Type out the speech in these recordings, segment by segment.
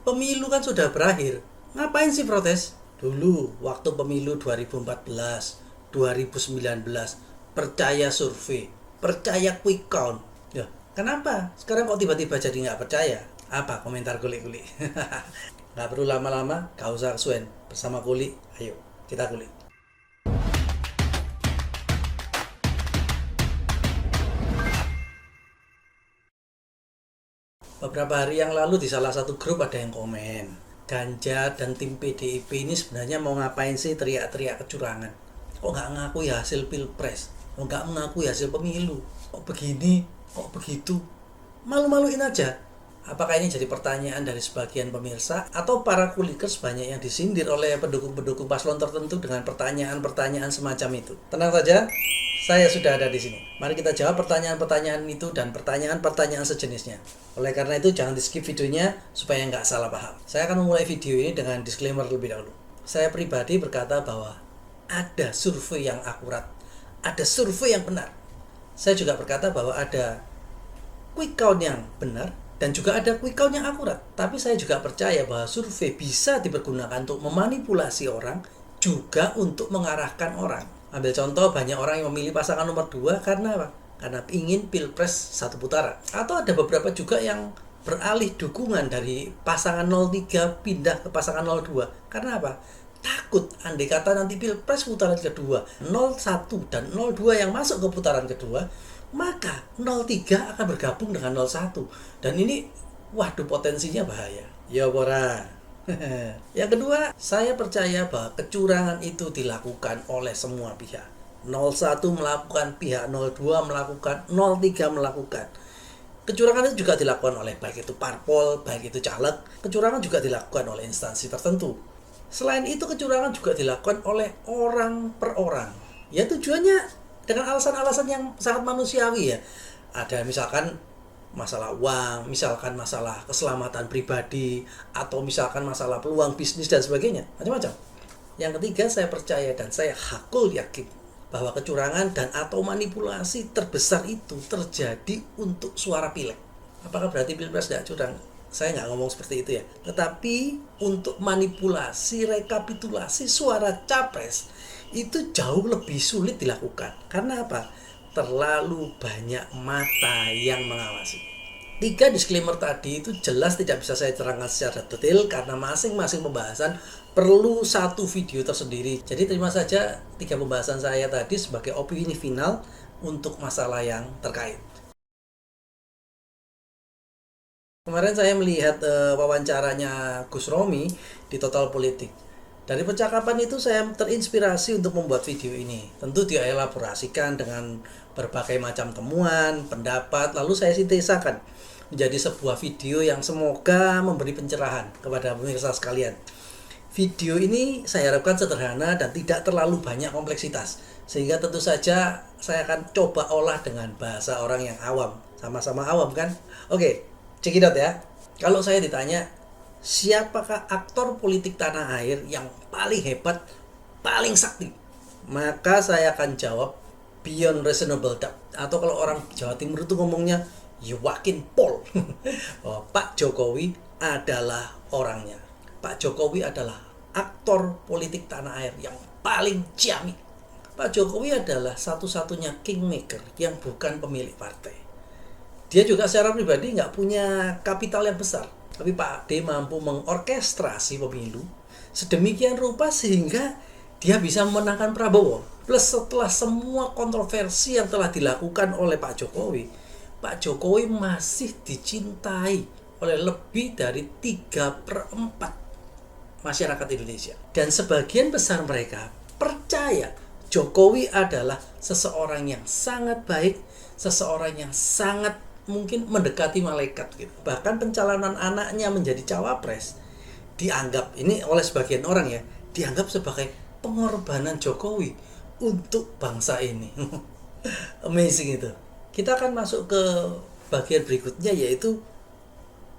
Pemilu kan sudah berakhir. Ngapain sih protes? Dulu waktu pemilu 2014, 2019, percaya survei, percaya quick count. Ya, kenapa? Sekarang kok tiba-tiba jadi nggak percaya? Apa komentar kulik-kulik? Nggak perlu lama-lama, gak usah kesuwen. Bersama kulik, ayo kita kulik. Beberapa hari yang lalu di salah satu grup ada yang komen, Ganjar dan tim PDIP ini sebenarnya mau ngapain sih teriak-teriak kecurangan? Kok nggak ngakui hasil pilpres? Kok nggak mengakui hasil pemilu? Kok begini? Kok begitu? Malu-maluin aja. Apakah ini jadi pertanyaan dari sebagian pemirsa atau para kulikers banyak yang disindir oleh pendukung-pendukung paslon tertentu dengan pertanyaan-pertanyaan semacam itu? Tenang saja, saya sudah ada di sini. Mari kita jawab pertanyaan-pertanyaan itu dan pertanyaan-pertanyaan sejenisnya. Oleh karena itu jangan di skip videonya supaya nggak salah paham. Saya akan memulai video ini dengan disclaimer terlebih dahulu. Saya pribadi berkata bahwa ada survei yang akurat, ada survei yang benar. Saya juga berkata bahwa ada quick count yang benar dan juga ada quick count yang akurat. Tapi saya juga percaya bahwa survei bisa dipergunakan untuk memanipulasi orang, juga untuk mengarahkan orang. Ambil contoh, banyak orang yang memilih pasangan nomor 2 karena apa? Karena ingin pilpres satu putaran. Atau ada beberapa juga yang beralih dukungan dari pasangan 03 pindah ke pasangan 02. Karena apa? Takut andai kata nanti pilpres putaran kedua 01 dan 02 yang masuk ke putaran kedua, maka 03 akan bergabung dengan 01. Dan ini waduh potensinya bahaya. Ya bora. Yang kedua, saya percaya bahwa kecurangan itu dilakukan oleh semua pihak. 01 melakukan, pihak 02 melakukan, 03 melakukan. Kecurangan itu juga dilakukan oleh baik itu parpol, baik itu caleg. Kecurangan juga dilakukan oleh instansi tertentu. Selain itu, kecurangan juga dilakukan oleh orang per orang. Ya tujuannya dengan alasan-alasan yang sangat manusiawi ya. Ada misalkan masalah uang, misalkan masalah keselamatan pribadi, atau misalkan masalah peluang bisnis dan sebagainya, macam-macam. Yang ketiga, saya percaya dan saya hakul yakin bahwa kecurangan dan atau manipulasi terbesar itu terjadi untuk suara pileg. Apakah berarti pilpres tidak curang? Saya nggak ngomong seperti itu ya. Tetapi untuk manipulasi, rekapitulasi suara capres itu jauh lebih sulit dilakukan. Karena apa? Terlalu banyak mata yang mengawasi. 3 disclaimer tadi itu jelas tidak bisa saya terangkan secara detail karena masing-masing pembahasan perlu satu video tersendiri. Jadi terima saja 3 pembahasan saya tadi sebagai opini final untuk masalah yang terkait. Kemarin saya melihat wawancaranya Gus Romi di Total Politik. Dari percakapan itu saya terinspirasi untuk membuat video ini. Tentu dia elaborasikan dengan berbagai macam temuan, pendapat, lalu saya sintesakan menjadi sebuah video yang semoga memberi pencerahan kepada pemirsa sekalian. Video ini saya harapkan sederhana dan tidak terlalu banyak kompleksitas, sehingga tentu saja saya akan coba olah dengan bahasa orang yang awam. Sama-sama awam kan? Oke, cekidot ya. Kalau saya ditanya, siapakah aktor politik tanah air yang paling hebat, paling sakti? Maka saya akan jawab beyond reasonable doubt. Atau kalau orang Jawa Timur itu ngomongnya Yakin Pol. Bahwa Pak Jokowi adalah orangnya. Pak Jokowi adalah aktor politik tanah air yang paling ciamik. Pak Jokowi adalah satu-satunya kingmaker yang bukan pemilik partai. Dia juga secara pribadi nggak punya kapital yang besar. Tapi Pak D mampu mengorkestrasi pemilu sedemikian rupa sehingga dia bisa memenangkan Prabowo. Plus setelah semua kontroversi yang telah dilakukan oleh Pak Jokowi masih dicintai oleh lebih dari 3/4 masyarakat Indonesia. Dan sebagian besar mereka percaya Jokowi adalah seseorang yang sangat baik, seseorang yang sangat mungkin mendekati malaikat gitu. Bahkan pencalonan anaknya menjadi cawapres dianggap, ini oleh sebagian orang ya, dianggap sebagai pengorbanan Jokowi untuk bangsa ini. Amazing itu. Kita akan masuk ke bagian berikutnya, yaitu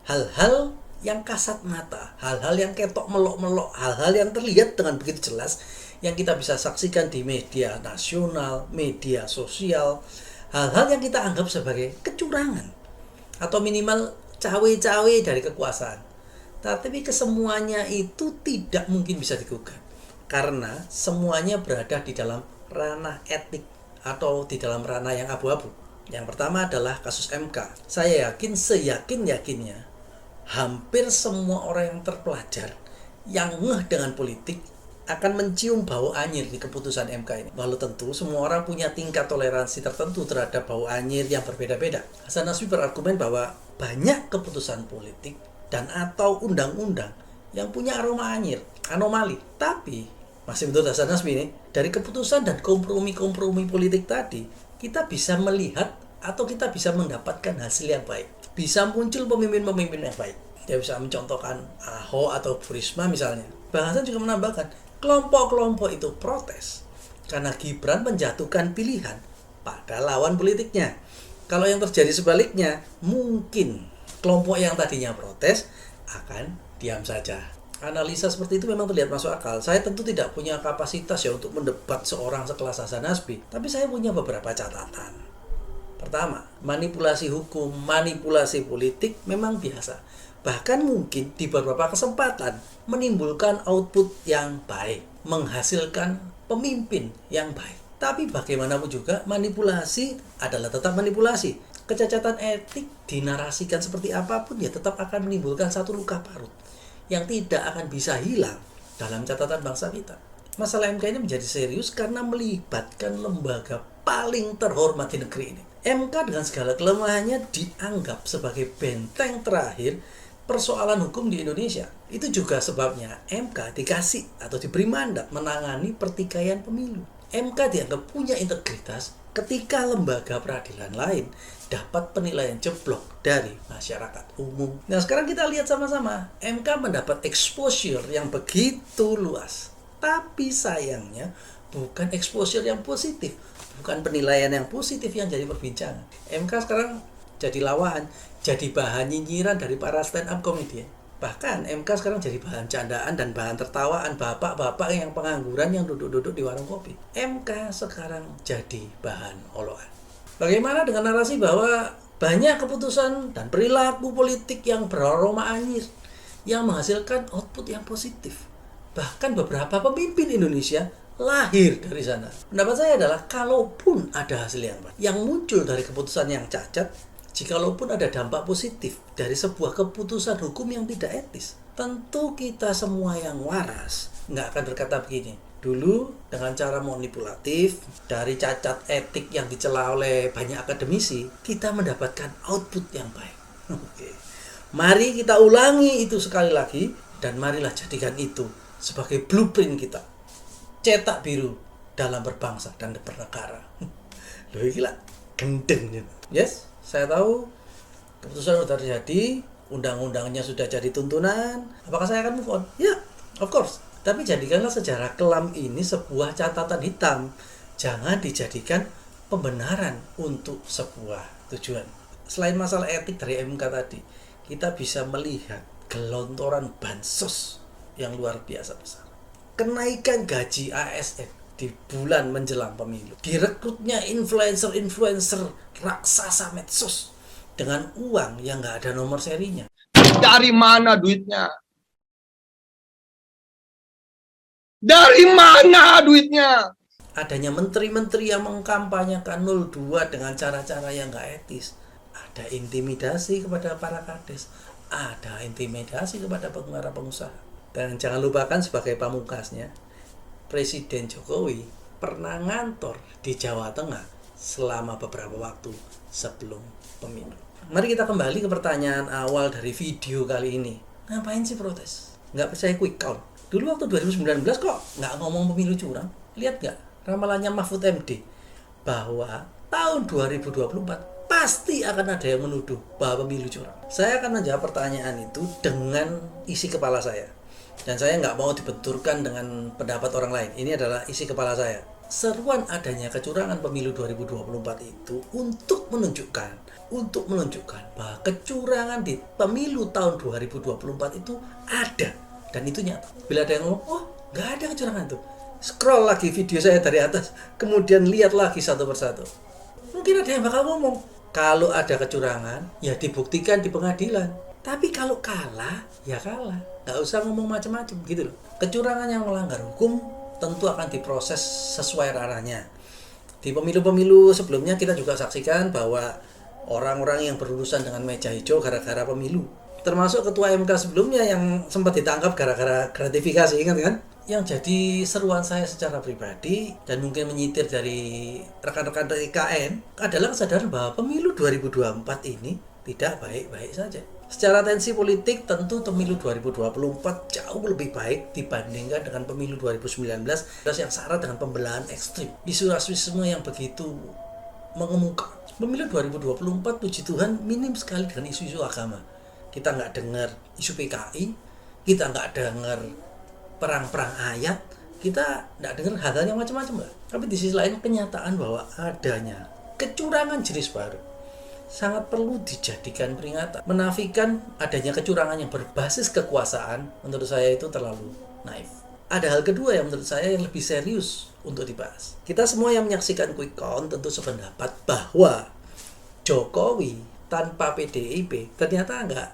hal-hal yang kasat mata, hal-hal yang ketok melok-melok, hal-hal yang terlihat dengan begitu jelas yang kita bisa saksikan di media nasional, media sosial, hal-hal yang kita anggap sebagai kecurangan atau minimal cawe-cawe dari kekuasaan. Tapi kesemuanya itu tidak mungkin bisa digugat. Karena semuanya berada di dalam ranah etik atau di dalam ranah yang abu-abu. Yang pertama adalah kasus MK. Saya yakin, seyakin-yakinnya, hampir semua orang yang terpelajar, yang ngeh dengan politik, akan mencium bau anyir di keputusan MK ini. Walau tentu semua orang punya tingkat toleransi tertentu terhadap bau anyir yang berbeda-beda. Hasan Nasbi berargumen bahwa banyak keputusan politik dan atau undang-undang yang punya aroma anyir, anomali. Tapi masih menurut Hasan Nasbi ini, dari keputusan dan kompromi-kompromi politik tadi, kita bisa melihat atau kita bisa mendapatkan hasil yang baik. Bisa muncul pemimpin-pemimpin yang baik. Dia bisa mencontohkan Ahok atau Bu Risma misalnya. Bang Hasan juga menambahkan, kelompok-kelompok itu protes karena Gibran menjatuhkan pilihan pada lawan politiknya. Kalau yang terjadi sebaliknya, mungkin kelompok yang tadinya protes akan diam saja. Analisa seperti itu memang terlihat masuk akal. Saya tentu tidak punya kapasitas ya untuk mendebat seorang sekelas Hasan Nasbi, tapi saya punya beberapa catatan. Pertama, manipulasi hukum, manipulasi politik memang biasa. Bahkan mungkin di beberapa kesempatan menimbulkan output yang baik, menghasilkan pemimpin yang baik. Tapi bagaimanapun juga manipulasi adalah tetap manipulasi. Kecacatan etik dinarasikan seperti apapun ya tetap akan menimbulkan satu luka parut yang tidak akan bisa hilang dalam catatan bangsa kita. Masalah MK ini menjadi serius karena melibatkan lembaga paling terhormat di negeri ini. MK dengan segala kelemahannya dianggap sebagai benteng terakhir persoalan hukum di Indonesia. Itu juga sebabnya MK dikasih atau diberi mandat menangani pertikaian pemilu. MK dianggap punya integritas ketika lembaga peradilan lain dapat penilaian jeblok dari masyarakat umum. Nah, sekarang kita lihat sama-sama. MK mendapat exposure yang begitu luas. Tapi sayangnya bukan exposure yang positif. Bukan penilaian yang positif yang jadi perbincangan. MK sekarang jadi lawan, jadi bahan nyinyiran dari para stand up comedian. Bahkan MK sekarang jadi bahan candaan dan bahan tertawaan bapak-bapak yang pengangguran yang duduk-duduk di warung kopi. MK sekarang jadi bahan olokan. Bagaimana dengan narasi bahwa banyak keputusan dan perilaku politik yang beraroma anyir yang menghasilkan output yang positif? Bahkan beberapa pemimpin Indonesia lahir dari sana. Pendapat saya adalah kalaupun ada hasil yang muncul dari keputusan yang cacat, jikalaupun ada dampak positif dari sebuah keputusan hukum yang tidak etis, tentu kita semua yang waras nggak akan berkata begini. Dulu dengan cara manipulatif, dari cacat etik yang dicela oleh banyak akademisi, kita mendapatkan output yang baik. Oke. Mari kita ulangi itu sekali lagi, dan marilah jadikan itu sebagai blueprint kita. Cetak biru dalam berbangsa dan bernegara. Loh gila, gendeng. Yes, saya tahu keputusan sudah terjadi, undang-undangnya sudah jadi tuntunan. Apakah saya akan move on? Ya, of course. Tapi jadikanlah sejarah kelam ini sebuah catatan hitam. Jangan dijadikan pembenaran untuk sebuah tujuan. Selain masalah etik dari MK tadi, kita bisa melihat gelontoran bansos yang luar biasa besar. Kenaikan gaji ASN di bulan menjelang pemilu. Direkrutnya influencer-influencer raksasa medsos dengan uang yang nggak ada nomor serinya. Dari mana duitnya? Dari mana duitnya? Adanya menteri-menteri yang mengkampanyekan 02 dengan cara-cara yang nggak etis. Ada intimidasi kepada para kades. Ada intimidasi kepada pengusaha. Dan jangan lupakan sebagai pamungkasnya, Presiden Jokowi pernah ngantor di Jawa Tengah selama beberapa waktu sebelum pemilu. Mari kita kembali ke pertanyaan awal dari video kali ini. Ngapain sih protes? Nggak percaya quick count? Dulu waktu 2019 kok nggak ngomong pemilu curang? Lihat nggak ramalannya Mahfud MD bahwa tahun 2024 pasti akan ada yang menuduh bahwa pemilu curang. Saya akan menjawab pertanyaan itu dengan isi kepala saya. Dan saya nggak mau dibenturkan dengan pendapat orang lain. Ini adalah isi kepala saya. Seruan adanya kecurangan pemilu 2024 itu untuk menunjukkan bahwa kecurangan di pemilu tahun 2024 itu ada. Dan itu nyata. Bila ada yang ngomong, oh nggak ada kecurangan itu, scroll lagi video saya dari atas, kemudian lihat lagi satu persatu. Mungkin ada yang bakal ngomong, kalau ada kecurangan, ya dibuktikan di pengadilan. Tapi kalau kalah, ya kalah. Nggak usah ngomong macam-macam gitu loh. Kecurangan yang melanggar hukum tentu akan diproses sesuai ranahnya. Di pemilu-pemilu sebelumnya kita juga saksikan bahwa orang-orang yang berurusan dengan meja hijau gara-gara pemilu. Termasuk ketua MK sebelumnya yang sempat ditangkap gara-gara gratifikasi, ingat kan? Yang jadi seruan saya secara pribadi dan mungkin menyitir dari rekan-rekan TKN adalah kesadaran bahwa pemilu 2024 ini tidak baik-baik saja. Secara tensi politik tentu pemilu 2024 jauh lebih baik dibandingkan dengan pemilu 2019 yang syarat dengan pembelahan ekstrim. Isu rasisme yang begitu mengemuka. Pemilu 2024 puji Tuhan minim sekali dengan isu-isu agama. Kita nggak dengar isu PKI, kita nggak dengar perang-perang ayat, kita nggak dengar hal-hal yang macam-macam. Tapi di sisi lain kenyataan bahwa adanya kecurangan jenis baru sangat perlu dijadikan peringatan. Menafikan adanya kecurangan yang berbasis kekuasaan menurut saya itu terlalu naif. Ada hal kedua yang menurut saya yang lebih serius untuk dibahas. Kita semua yang menyaksikan quick count tentu sependapat bahwa Jokowi tanpa PDIP ternyata enggak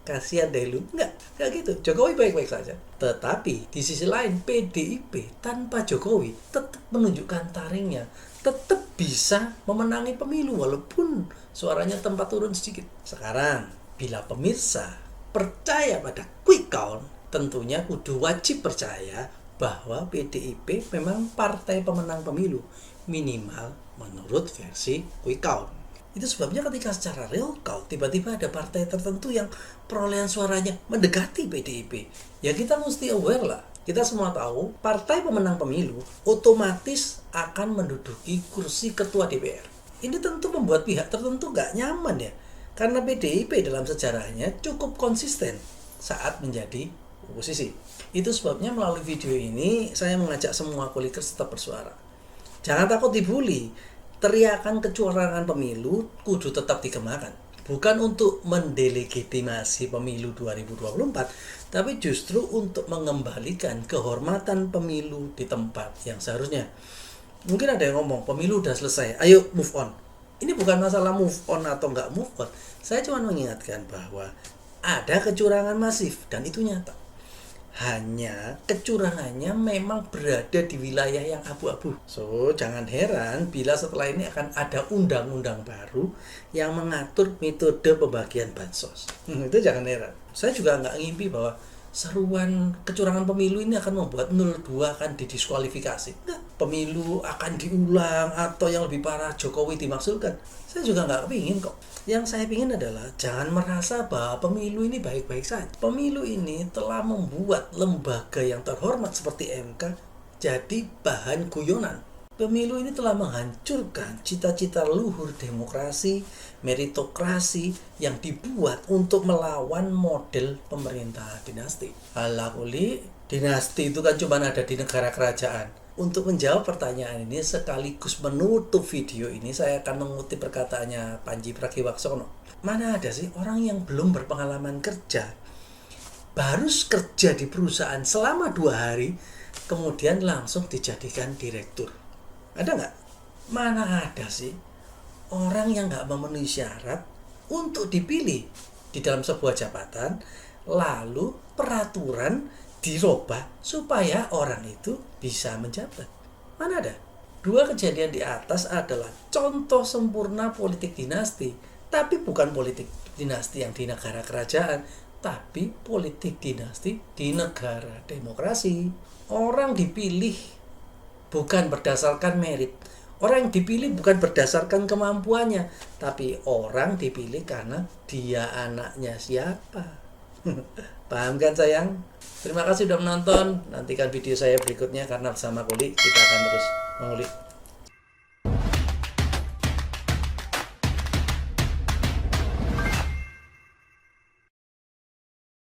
kasihan deh lu. Enggak gitu. Jokowi baik-baik saja. Tetapi di sisi lain PDIP tanpa Jokowi tetap menunjukkan taringnya, tetap bisa memenangi pemilu walaupun suaranya tempat turun sedikit. Sekarang bila pemirsa percaya pada quick count, tentunya kudu wajib percaya bahwa PDIP memang partai pemenang pemilu minimal menurut versi quick count. Itu sebabnya ketika secara real count tiba-tiba ada partai tertentu yang perolehan suaranya mendekati PDIP, ya kita mesti aware lah. Kita semua tahu partai pemenang pemilu otomatis akan menduduki kursi ketua DPR. Ini tentu membuat pihak tertentu gak nyaman ya, karena PDIP dalam sejarahnya cukup konsisten saat menjadi oposisi. Itu sebabnya melalui video ini saya mengajak semua kulikers tetap bersuara. Jangan takut dibully. Teriakan kecurangan pemilu kudu tetap digemakan. Bukan untuk mendelegitimasi pemilu 2024, tapi justru untuk mengembalikan kehormatan pemilu di tempat yang seharusnya. Mungkin ada yang ngomong, pemilu udah selesai, ayo move on. Ini bukan masalah move on atau nggak move on. Saya cuma mengingatkan bahwa ada kecurangan masif dan itu nyata. Hanya kecurangannya memang berada di wilayah yang abu-abu. So, jangan heran bila setelah ini akan ada undang-undang baru yang mengatur metode pembagian bansos. Itu jangan heran. Saya juga nggak ngimpi bahwa seruan kecurangan pemilu ini akan membuat 02 akan didiskualifikasi. Nggak, pemilu akan diulang atau yang lebih parah Jokowi dimaksudkan. Saya juga nggak kepingin kok. Yang saya ingin adalah jangan merasa bahwa pemilu ini baik-baik saja. Pemilu ini telah membuat lembaga yang terhormat seperti MK jadi bahan guyonan. Pemilu ini telah menghancurkan cita-cita luhur demokrasi, meritokrasi yang dibuat untuk melawan model pemerintah dinasti. Alakuli, dinasti itu kan cuma ada di negara kerajaan. Untuk menjawab pertanyaan ini sekaligus menutup video ini, saya akan mengutip perkataannya Panji Pragiwaksono. Mana ada sih orang yang belum berpengalaman kerja, baru kerja di perusahaan selama 2 hari, kemudian langsung dijadikan direktur? Ada nggak? Mana ada sih orang yang nggak memenuhi syarat untuk dipilih di dalam sebuah jabatan, lalu peraturan dirubah supaya orang itu bisa menjabat? Mana ada? 2 kejadian di atas adalah contoh sempurna politik dinasti, tapi bukan politik dinasti yang di negara kerajaan, tapi politik dinasti di negara demokrasi. Orang dipilih bukan berdasarkan merit. Orang yang dipilih bukan berdasarkan kemampuannya, tapi orang dipilih karena dia anaknya siapa. Paham kan sayang? Terima kasih sudah menonton. Nantikan video saya berikutnya karena bersama Kuli kita akan terus mengulik.